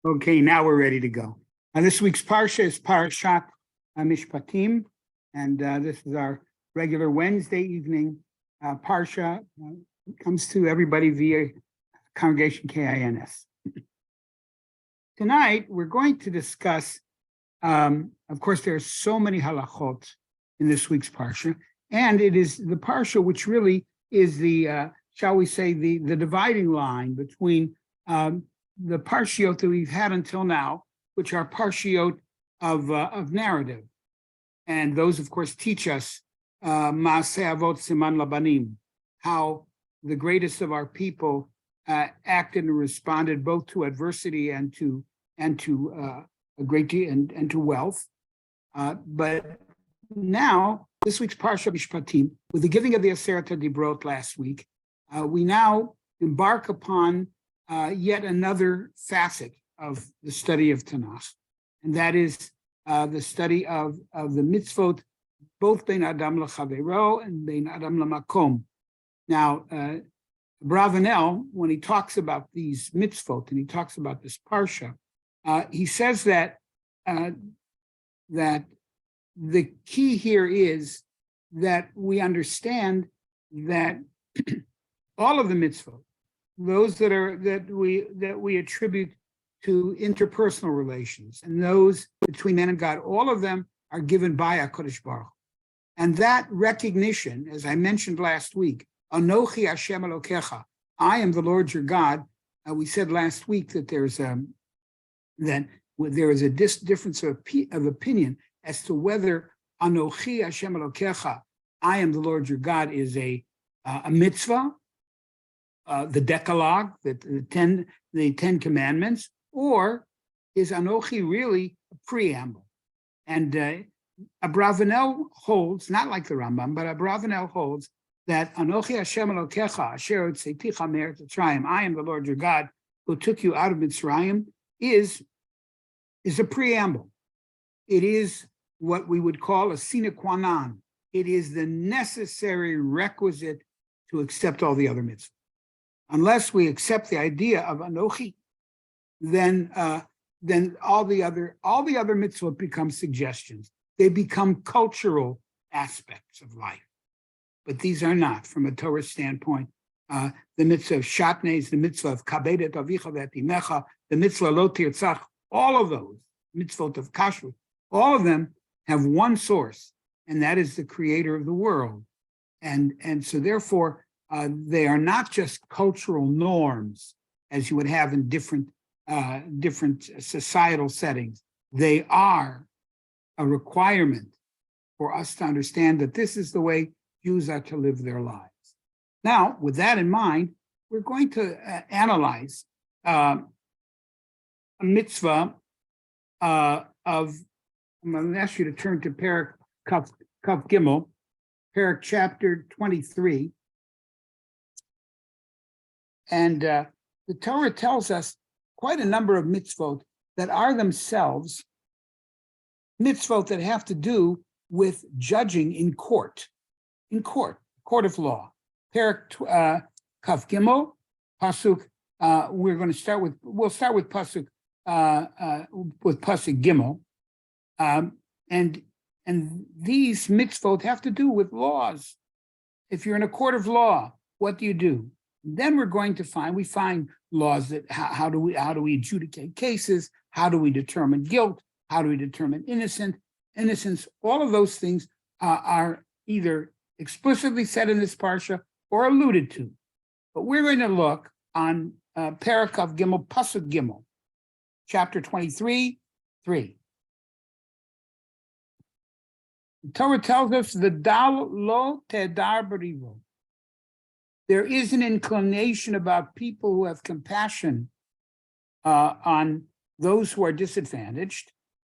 Okay, now we're ready to go. This week's Parsha is Parashat Mishpatim, and this is our regular Wednesday evening Parsha. Comes to everybody via Congregation KINS. Tonight, we're going to discuss, of course, there are so many halachot in this week's Parsha, and it is the Parsha which really is the, shall we say, the dividing line between the parshiot that we've had until now, which are parshiot of narrative. And those, of course, teach us Maaseh Avot Siman Labanim, how the greatest of our people acted and responded both to adversity and to a great deal and to wealth. But now, this week's Parsha Mishpatim, with the giving of the Aseret Dibrot last week, we now embark upon yet another facet of the study of Tanakh, and that is the study of the mitzvot, both Bein Adam L'Chavero and Bein Adam L'Makom. Now, Bravanel, when he talks about these mitzvot and he talks about this parsha, he says that that the key here is that we understand that all of the mitzvot, those that we attribute to interpersonal relations, and those between man and God, all of them are given by HaKadosh Baruch Hu. And that recognition, as I mentioned last week, Anochi Hashem Elokecha, I am the Lord your God. We said last week that there is a difference of opinion as to whether Anochi Hashem Elokecha, I am the Lord your God, is a mitzvah, the Decalogue, the Ten Commandments, or is Anochi really a preamble? And Abravanel holds, not like the Rambam, but Abravanel holds that Anochi Hashem Elokecha, Asher Tzeticha Me'eretz Mitzrayim, I am the Lord your God who took you out of Mitzrayim, is a preamble. It is what we would call a sine qua non. It is the necessary requisite to accept all the other mitzvahs. Unless we accept the idea of Anochi, then all the other mitzvot become suggestions. They become cultural aspects of life. But these are not, from a Torah standpoint. The mitzvah of shatnez, the mitzvah of kabed et avicha ve'etimecha, the mitzvah lo tirtzach, all of those mitzvot of kashrut, all of them have one source, and that is the creator of the world. And so therefore, they are not just cultural norms as you would have in different societal settings. They are a requirement for us to understand that this is the way Jews are to live their lives. Now, with that in mind, we're going to analyze a mitzvah of, I'm going to ask you to turn to Perek Kaf Gimel, Perek chapter 23. And the Torah tells us quite a number of mitzvot that are themselves mitzvot that have to do with judging in court of law. Perek Kaf Gimel, Pasuk. We'll start with Pasuk Gimel, and these mitzvot have to do with laws. If you're in a court of law, what do? Then we're going to find laws that how do we adjudicate cases? How do we determine guilt? How do we determine innocence? All of those things are either explicitly said in this parsha or alluded to. But we're going to look on Perek Kaf Gimel, Pasuk Gimel, chapter 23, 3. The Torah tells us the dal lo tedar b'rivo. There is an inclination about people who have compassion on those who are disadvantaged.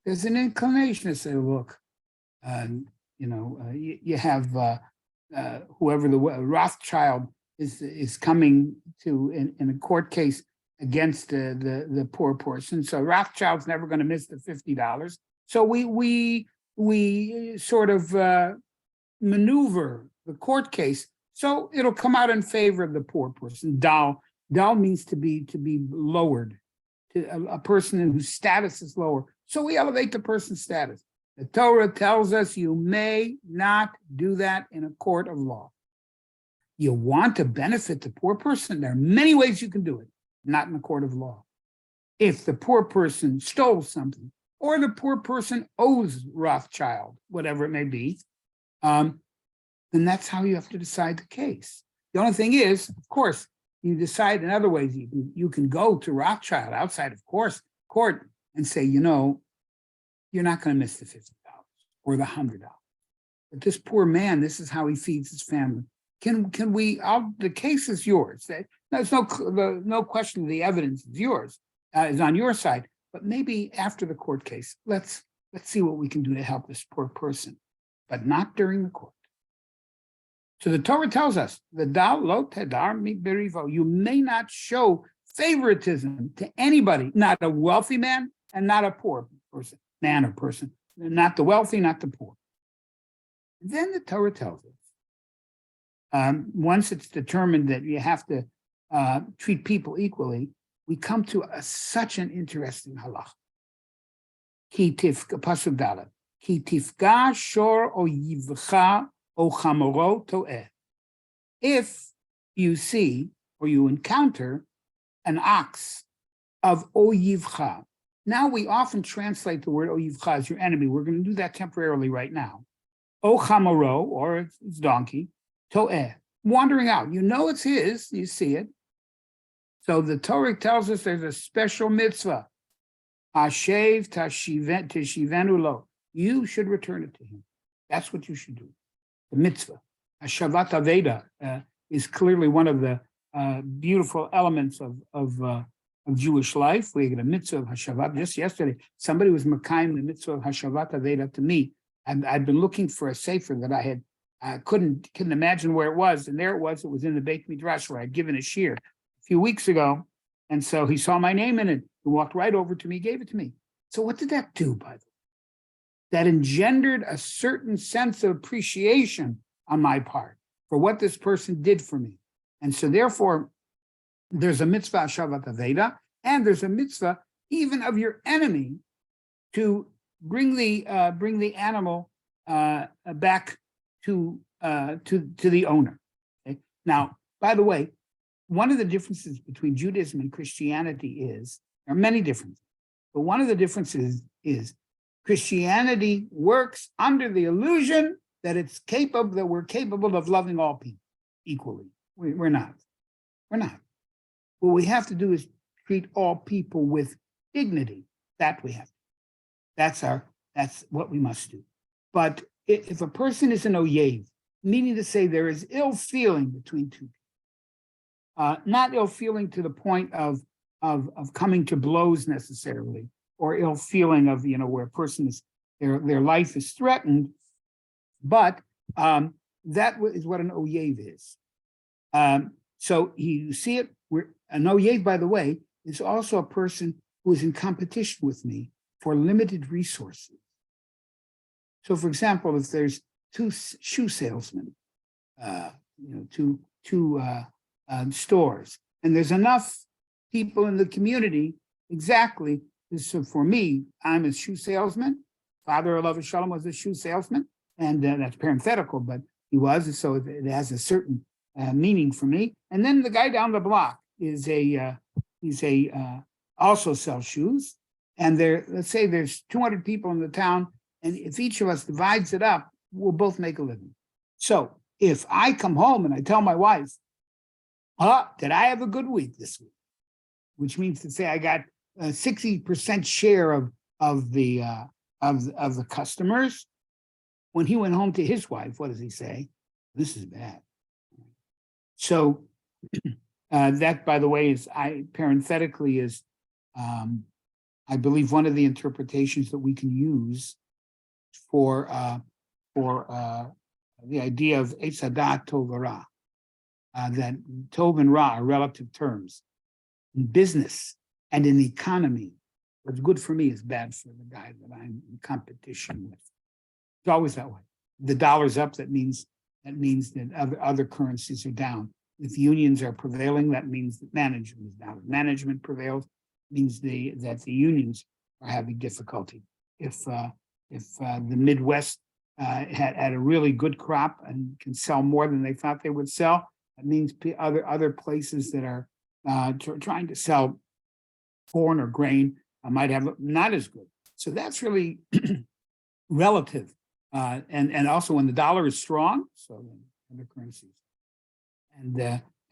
There's an inclination to say, look, you have whoever the Rothschild is coming to in a court case against the poor person. So Rothschild's never going to miss the $50. So we sort of maneuver the court case so it'll come out in favor of the poor person. Dal means to be lowered. to a person whose status is lower. So we elevate the person's status. The Torah tells us you may not do that in a court of law. You want to benefit the poor person. There are many ways you can do it, not in a court of law. If the poor person stole something, or the poor person owes Rothschild, whatever it may be, then that's how you have to decide the case. The only thing is, of course, you decide in other ways. You can go to Rothschild outside of court and say, you're not going to miss the $50 or the $100. But this poor man, this is how he feeds his family. Can we? The case is yours. There's no question. The evidence is yours, is on your side. But maybe after the court case, let's see what we can do to help this poor person, but not during the court. So the Torah tells us, you may not show favoritism to anybody, not a wealthy man and not a poor person, man or person, not the wealthy, not the poor. Then the Torah tells us, once it's determined that you have to treat people equally, we come to such an interesting halach. Pasuk Dalet. Ki tifga shor oyivcha o chamoro to'eh. If you see or you encounter an ox of oyivcha. Now we often translate the word oyivcha as your enemy. We're going to do that temporarily right now. O chamoro, or its donkey, to'eh, wandering out. You know it's his, you see it. So the Torah tells us there's a special mitzvah. Hashev tashivenu lo. You should return it to him. That's what you should do. The mitzvah. Hashavat Aveda is clearly one of the beautiful elements of Jewish life. We get a mitzvah of Hashavat. Just yesterday, somebody was makayim the mitzvah of Hashavat Aveda to me. And I'd been looking for a sefer that I couldn't imagine where it was. And there it was in the Beit Midrash where I'd given a shir a few weeks ago. And so he saw my name in it. He walked right over to me, gave it to me. So what did that do, by the way? That engendered a certain sense of appreciation on my part for what this person did for me. And so therefore, there's a mitzvah Hashavat Aveda, and there's a mitzvah even of your enemy to bring the animal back to the owner. Okay? Now, by the way, one of the differences between Judaism and Christianity there are many differences, but one of the differences is Christianity works under the illusion that we're capable of loving all people equally. We're not. What we have to do is treat all people with dignity. That we have to. That's what we must do. But if a person is an oyev, meaning to say there is ill feeling between two people, not ill feeling to the point of coming to blows necessarily, or ill feeling of where a person is their life is threatened, but that is what an oyev is. So you see it. An oyev, by the way, is also a person who is in competition with me for limited resources. So, for example, if there's two shoe salesmen, two stores, and there's enough people in the community, exactly. So for me, I'm a shoe salesman. Father Alav Shalom was a shoe salesman, and that's parenthetical, but he was, so it has a certain meaning for me. And then the guy down the block is also sells shoes, and let's say there's 200 people in the town, and if each of us divides it up, we'll both make a living. So if I come home and I tell my wife, did I have a good week this week? Which means to say I got a 60% share of the customers. When he went home to his wife, what does he say? This is bad. So that, by the way, parenthetically is, I believe, one of the interpretations that we can use for the idea of Eitz Hadat Tov Ra, that Tov and Ra are relative terms. In business and in the economy, what's good for me is bad for the guy that I'm in competition with. It's always that way. The dollar's up, that means that other currencies are down. If unions are prevailing, that means that management is down. If management prevails, means that the unions are having difficulty. If the Midwest had a really good crop and can sell more than they thought they would sell, that means other places that are trying to sell corn or grain might have not as good. So that's really relative. And also when the dollar is strong, so other currencies.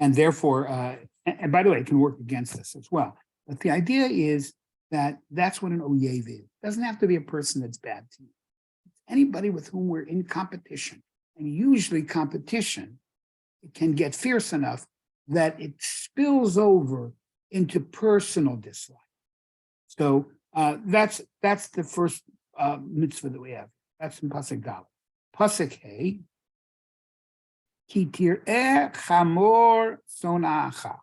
And therefore, and by the way, it can work against us as well. But the idea is that that's what an oyev is. It doesn't have to be a person that's bad to you. It's anybody with whom we're in competition. And usually competition, it can get fierce enough that it spills over into personal dislike. So that's the first mitzvah that we have. That's in Pasuk Dalet. Pasuk Hey, Ki tir'eh chamor sona'acha.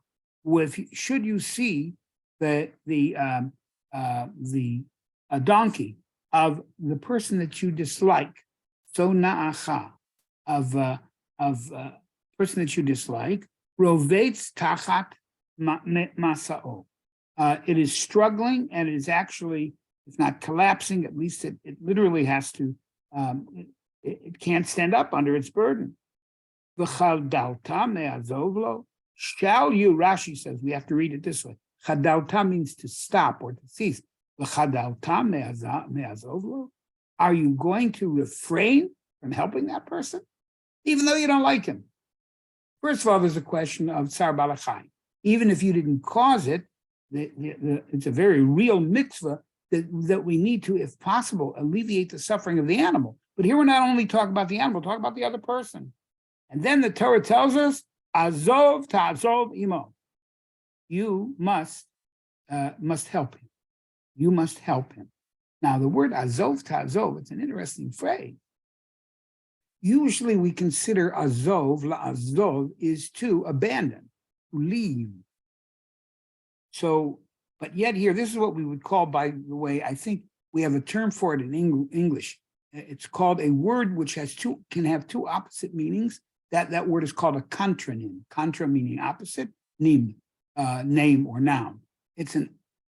Should you see the donkey of the person that you dislike, sona'acha, of person that you dislike, rovetz tachat masa'o. It is struggling, and it is actually, it's not collapsing. At least it literally has to. It can't stand up under its burden. V'chadalta me'azovlo. Shall you? Rashi says we have to read it this way. Chadalta means to stop or to cease. V'chadalta me'azovlo. Are you going to refrain from helping that person, even though you don't like him? First of all, there's a question of tsar balachai. Even if you didn't cause it, it's a very real mitzvah that we need to, if possible, alleviate the suffering of the animal. But here we're not only talking about the animal, talk about the other person. And then the Torah tells us, azov ta'azov imo. You must help him. You must help him. Now, the word azov ta'azov, it's an interesting phrase. Usually we consider azov, la'azov, is to abandon, to leave. So, but yet here, this is what we would call, by the way, I think we have a term for it in English. It's called a word which can have two opposite meanings. That word is called a contronym. Contra meaning opposite, name or noun. It's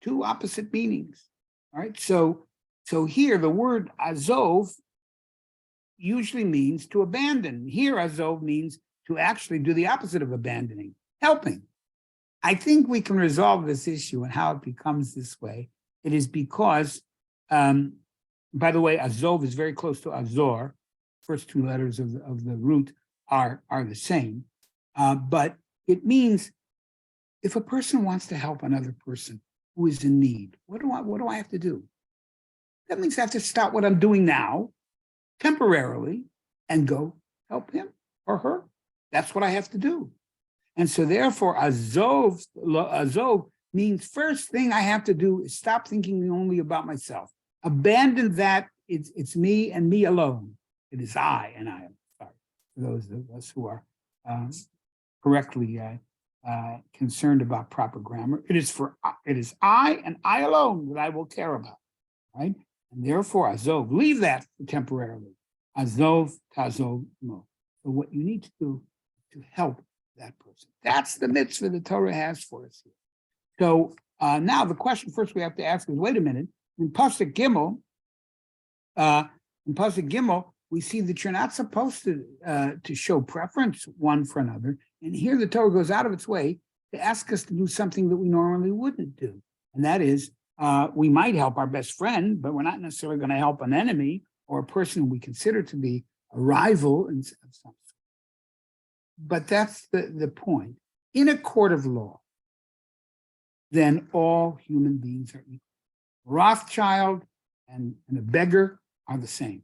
two opposite meanings. All right. So here the word azov usually means to abandon. Here azov means to actually do the opposite of abandoning, helping. I think we can resolve this issue and how it becomes this way. It is because, by the way, azov is very close to azor. First two letters of the root are the same. But it means if a person wants to help another person who is in need, what do I have to do? That means I have to stop what I'm doing now temporarily and go help him or her. That's what I have to do. And so therefore, azov means first thing I have to do is stop thinking only about myself. Abandon that. It's me and me alone. It is I and I am. Sorry, for those of us who are correctly concerned about proper grammar. It is I and I alone that I will care about, right? And therefore, azov, leave that temporarily. Azov, tazov, no. So what you need to do to help that person. That's the mitzvah the Torah has for us here. So now the question first we have to ask is, wait a minute, in Pasuk Gimel, we see that you're not supposed to show preference one for another. And here the Torah goes out of its way to ask us to do something that we normally wouldn't do. And that is, we might help our best friend, but we're not necessarily going to help an enemy or a person who we consider to be a rival in some sense. But that's the point. In a court of law, then all human beings are equal. Rothschild and a beggar are the same.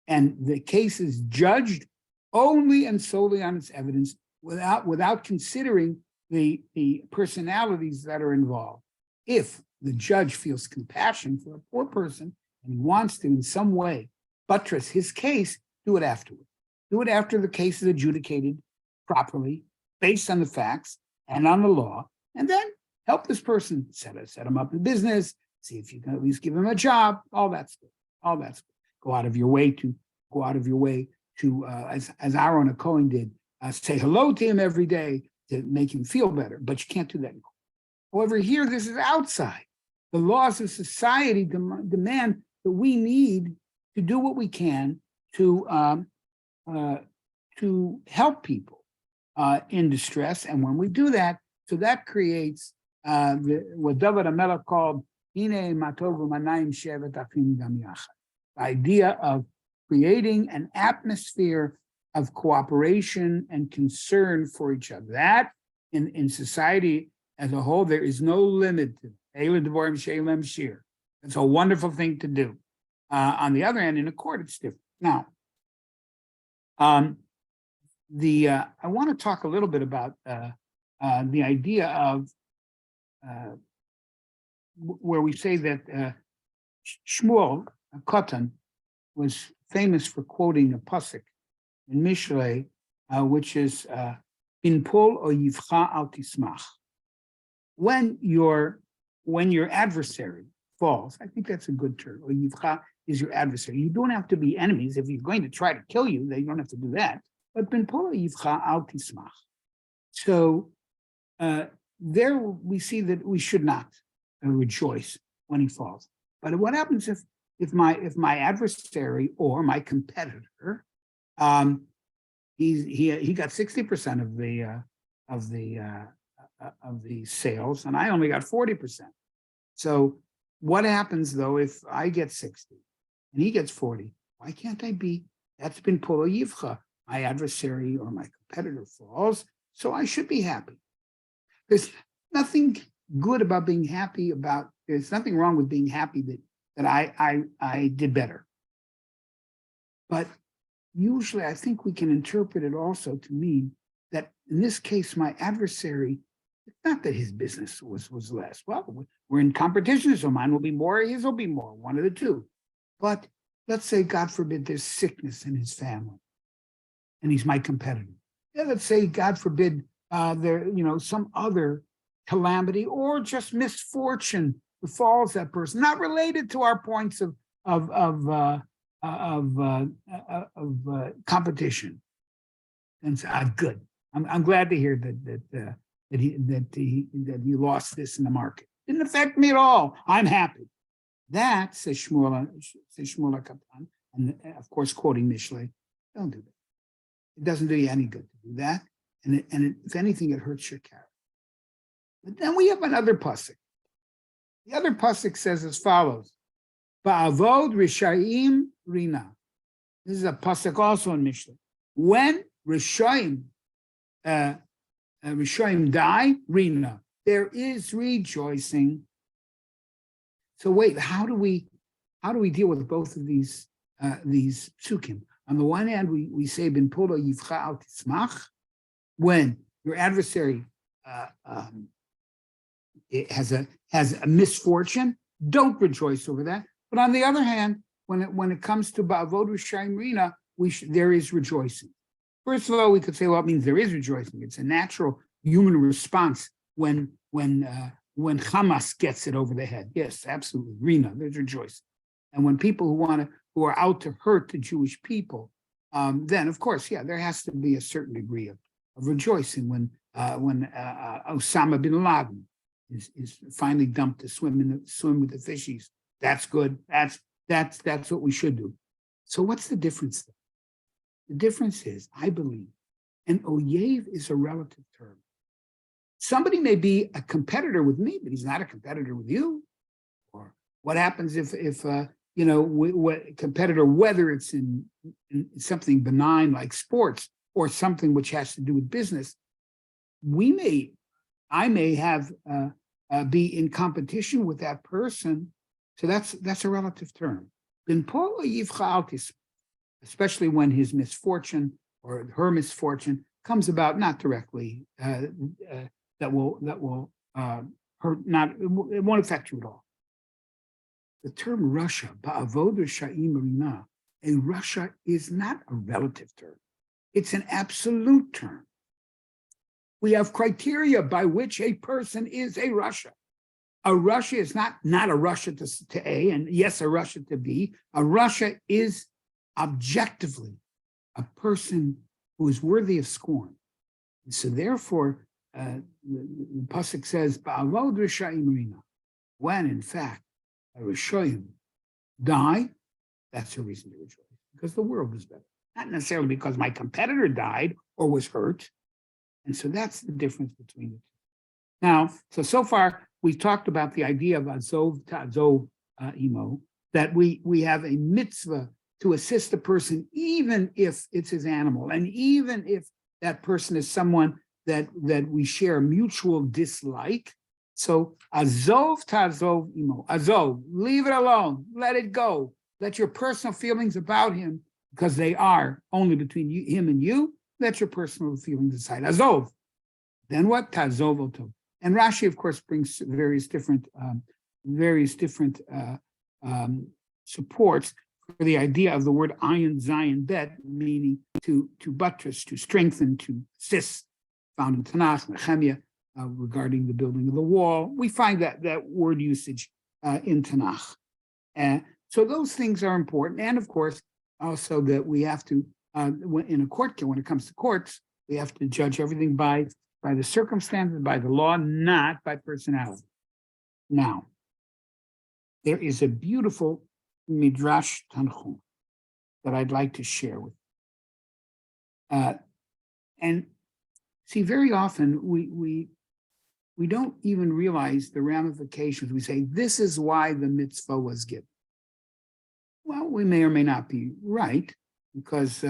And the case is judged only and solely on its evidence without considering the personalities that are involved. If the judge feels compassion for a poor person and he wants to in some way buttress his case, do it afterwards. Do it after the case is adjudicated properly, based on the facts and on the law, and then help this person, set him up in business, see if you can at least give him a job. All that's good. All that's good. Go out of your way to, as Aaron Cohen did, say hello to him every day to make him feel better. But you can't do that in court. However, here, this is outside. The laws of society demand that we need to do what we can to help people in distress. And when we do that, so that creates what David HaMelech called the idea of creating an atmosphere of cooperation and concern for each other. That in society as a whole, there is no limit to it. It's a wonderful thing to do. On the other hand, in a court, it's different. Now, I want to talk a little bit about the idea of where we say that Shmuel Kotan was famous for quoting a pasuk in Mishlei, which is "Inpol o yivcha al tismach." When your adversary falls, I think that's a good term. Or yivcha is your adversary. You don't have to be enemies. If you're going to try to kill you, then you don't have to do that. But "Inpol o yivcha al tismach." So there we see that we should not rejoice when he falls. But what happens if my adversary or my competitor, he got 60% of the sales, and I only got 40%. So what happens though if I get 60 and he gets 40? Why can't I be? That's been polo yivcha. My adversary or my competitor falls, so I should be happy. There's nothing good about being happy about. There's nothing wrong with being happy that I did better. But usually I think we can interpret it also to mean that in this case, my adversary, it's not that his business was less. Well, we're in competition, so mine will be more, his will be more, one of the two. But let's say, God forbid, there's sickness in his family, and he's my competitor. Yeah, let's say, God forbid, there, some other calamity or just misfortune befalls that person, not related to our points of competition. And so, good. I'm glad to hear that he lost this in the market. Didn't affect me at all. I'm happy. That, says Shmuel Katan, and of course quoting Mishlei, don't do that. It doesn't do you any good to do that, and if anything, it hurts your character. But then we have another pasuk. The other pasuk says as follows: Ba'avod Rishayim Rina. This is a pasuk also in Mishlei. When Rishayim die, Rina, there is rejoicing. So wait, how do we deal with both of these psukim? On the one hand, we say ben polo yivcha al tismach, when your adversary it has a misfortune, don't rejoice over that. But on the other hand, when it comes to ba'avod rishayim rina, there is rejoicing. First of all, we could say, well, it means there is rejoicing. It's a natural human response when Hamas gets it over the head. Yes, absolutely. Rina, there's rejoicing. And when people who are out to hurt the Jewish people, then of course, yeah, there has to be a certain degree of rejoicing when Osama bin Laden is finally dumped to swim with the fishies. That's good. That's what we should do. So what's the difference then? The difference is, I believe, an oyev is a relative term. Somebody may be a competitor with me, but he's not a competitor with you. Or what happens if competitor, whether it's in something benign like sports or something which has to do with business, I may have be in competition with that person. So that's a relative term. Especially when his misfortune or her misfortune comes about not directly, that will hurt, it won't affect you at all. The term Russia, ba'avod rishayim rina, a Russia is not a relative term. It's an absolute term. We have criteria by which a person is a Russia. A Russia is not a Russia to A, and yes, a Russia to B. A Russia is objectively a person who is worthy of scorn. And so therefore, the pasuk says, "Ba'avod rishayim rina." When in fact a rishayim die, that's a reason to rejoice because the world is better. Not necessarily because my competitor died or was hurt, and so that's the difference between the two. Now, so far we've talked about the idea of azov ta'azov imo, that we have a mitzvah to assist a person, even if it's his animal, and even if that person is someone that we share mutual dislike. So azov ta'azov imo, azov, leave it alone, let it go, let your personal feelings about him, because they are only between him and you, let your personal feelings aside. Azov. Then what? Ta'azov oto. And Rashi, of course, brings various different supports for the idea of the word ayin zayin bet, meaning to buttress, to strengthen, to assist, found in Tanakh, Nehemiah, regarding the building of the wall. We find that word usage in Tanakh. So those things are important. And of course, also that we have to, in a court, when it comes to courts, we have to judge everything by the circumstances, by the law, not by personality. Now, there is a beautiful Midrash Tanchum that I'd like to share with you. And see, very often we don't even realize the ramifications. We say, this is why the mitzvah was given. Well, we may or may not be right, because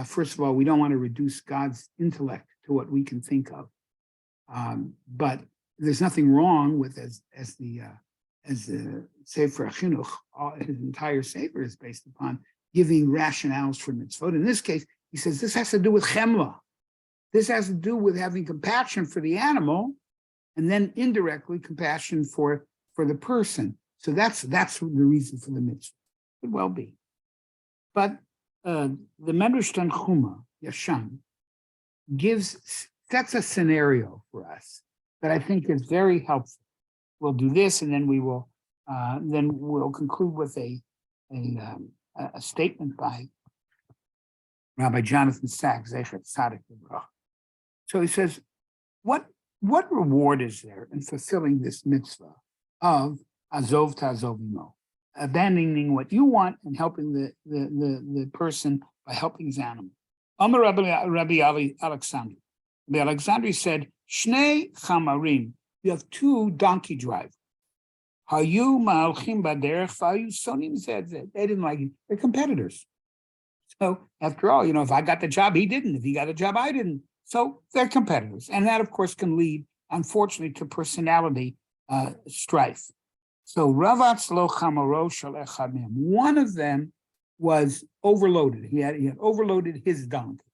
first of all, we don't want to reduce God's intellect to what we can think of. But there's nothing wrong with, as the Sefer Chinuch, his entire Sefer is based upon giving rationales for mitzvot. In this case, he says this has to do with chemla. This has to do with having compassion for the animal, and then indirectly compassion for the person. So that's the reason for the mitzvah. Could well be. But the Medrash Tanchuma, Yashan, sets a scenario for us that I think is very helpful. We'll do this, and then we'll conclude with a statement by Rabbi Jonathan Sachs, Zecher Tzadik Levrach. So he says, what reward is there in fulfilling this mitzvah of azov ta'azov imo, abandoning what you want and helping the person by helping his animal? Amar Rabbi Alexander. Rabbi Alexander said, Shnei chamarim, you have two donkey drivers. Hayu ma'alchim baderech v'hayu sonim zed zed. They didn't like it. They're competitors. So after all, if I got the job, he didn't. If he got a job, I didn't. So they're competitors. And that, of course, can lead, unfortunately, to personality strife. So Ravatz lo chamaro shel echad mehem. One of them was overloaded. He had overloaded his donkey.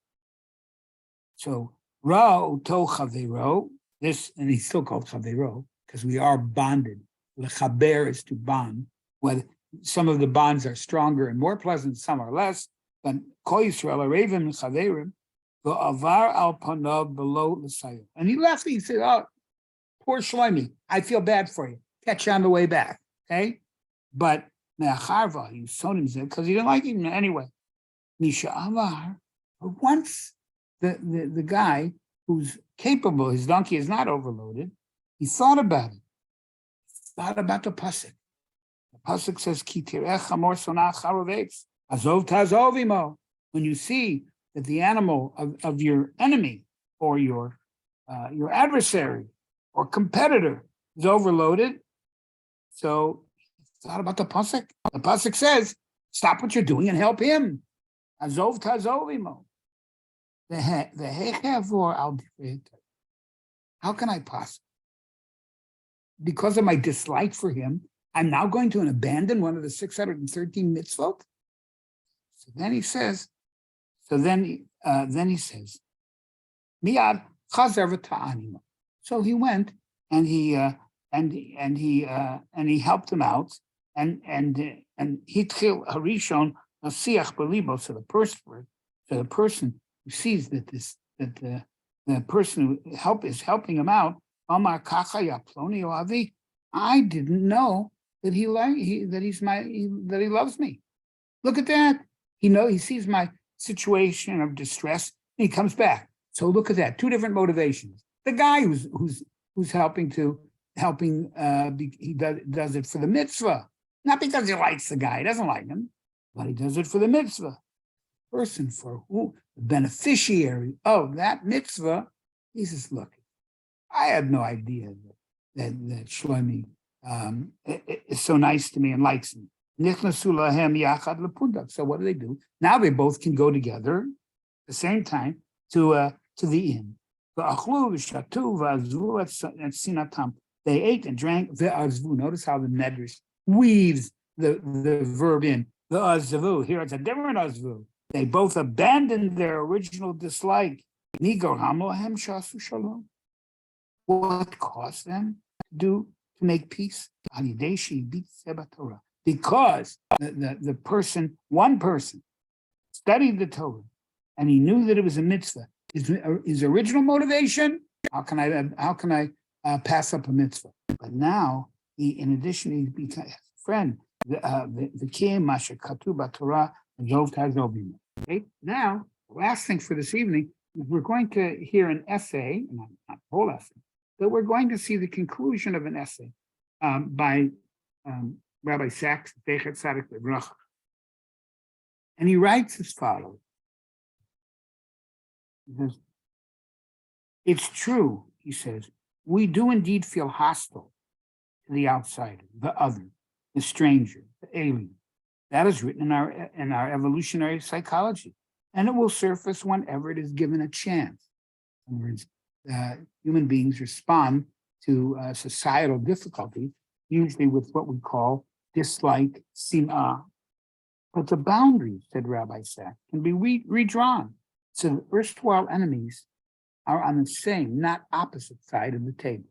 So Ra oto chavero, this, and he's still called chavero because we are bonded. Lechaber is to bond. Whether some of the bonds are stronger and more pleasant, some are less. But Kol Yisrael arevim chaverim v'avar al panav below l'sayim. And he left. He said, "Oh, poor Shlomi, I feel bad for you. Catch you on the way back." Okay, but me'acharva he sold him because he didn't like him anyway. Misha avar. But once the guy who's capable, his donkey is not overloaded, he thought about it. Thought about the pasuk. The pasuk says, "Ki tirech hamor sonach charovetz azov ta'azov imo." When you see that the animal of your enemy or your adversary or competitor is overloaded, so he thought about the pasuk. The pasuk says, "Stop what you're doing and help him." Azov ta'azov imo. How can I possibly? Because of my dislike for him, I'm now going to abandon one of the 613 mitzvot. So then he says, Miyad chazer v'ta'animo. So he went and he helped him out, and hitchil harishon nasiach belibo. So the person who sees that the person who is helping him out. Amar kacha yaploni oavi. I didn't know that he loves me. Look at that. He sees my situation of distress and he comes back. So look at that. Two different motivations. The guy who's helping he does it for the mitzvah, not because he likes the guy. He doesn't like him, but he does it for the mitzvah. Person for who the beneficiary of that mitzvah. He says, "Look, I had no idea that Shlomi is so nice to me and likes me." So what do? Now they both can go together at the same time to the inn. They ate and drank. Notice how the Medrash weaves the verb in. Here it's a different azvu. They both abandoned their original dislike. What caused them to make peace? Because one person studied the Torah and he knew that it was a mitzvah. His original motivation, how can I pass up a mitzvah? But now, in addition, he became a friend. The Kiyem Masha Katuba Torah and Zov Tazobim. Okay, now, the last thing for this evening is we're going to hear an essay, not the whole essay, but we're going to see the conclusion of an essay by Rabbi Sachs, Bechet Tzaddik Lebracha. And he writes as follows. He says, "It's true," he says, "we do indeed feel hostile to the outsider, the other, the stranger, the alien. That is written in our evolutionary psychology, and it will surface whenever it is given a chance." In other words, human beings respond to societal difficulties, usually with what we call dislike, sin'ah. But the boundaries, said Rabbi Sachs, can be redrawn. So the erstwhile enemies are on the same, not opposite side of the table.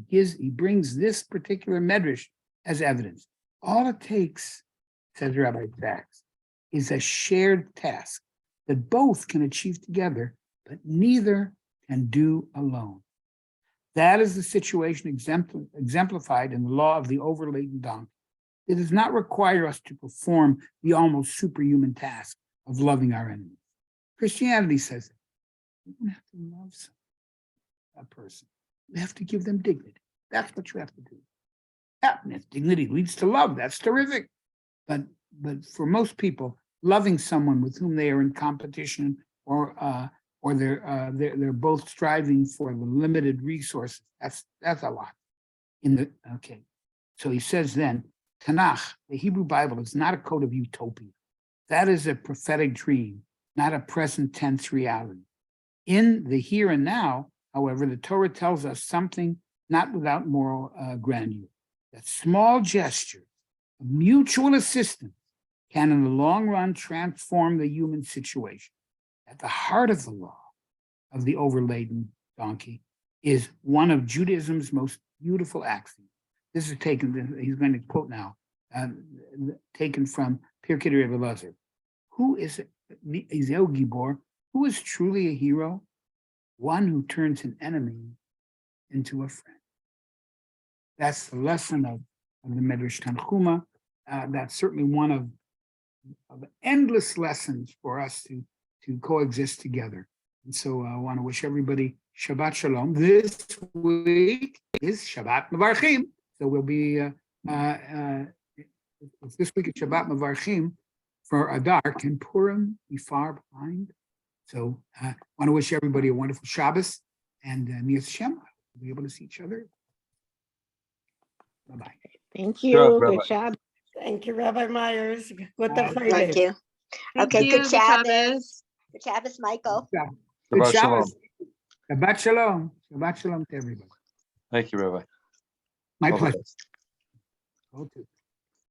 He brings this particular medrash as evidence. All it takes, says Rabbi Sachs, is a shared task that both can achieve together, but neither can do alone. That is the situation exemplified in the law of the overladen donkey. It does not require us to perform the almost superhuman task of loving our enemies. Christianity says that. You don't have to love a person. You have to give them dignity. That's what you have to do. And if dignity leads to love, that's terrific. But for most people, loving someone with whom they are in competition or they're both striving for the limited resources, that's a lot. So he says then, Tanakh, the Hebrew Bible, is not a code of utopia. That is a prophetic dream, not a present tense reality. In the here and now, however, the Torah tells us something not without moral grandeur, that small gestures of mutual assistance can in the long run transform the human situation. At the heart of the law of the overladen donkey is one of Judaism's most beautiful axioms. This is taken, he's going to quote now, taken from Pirkei Rebbe Elazar. Who is Izeo Gibor? Who is truly a hero? One who turns an enemy into a friend. That's the lesson of the Medrash Tanchuma. That's certainly one of endless lessons for us to coexist together. And so I want to wish everybody Shabbat Shalom. This week is Shabbat Mevarchim. So we'll be, this week is Shabbat Mevarchim for Adar. Can Purim be far behind? So I want to wish everybody a wonderful Shabbos and Mi'ez Hashem. We'll be able to see each other. Bye-bye. Thank you. Good Shabbos. Thank you, Rabbi Myers. Good Thank you. Okay, good Shabbos. Good Shabbos, Michael. Good Shabbat shalom. Shabbos. Shabbat Shalom. Shabbat Shalom to everybody. Thank you, Rabbi. My All the pleasure. best. Go to.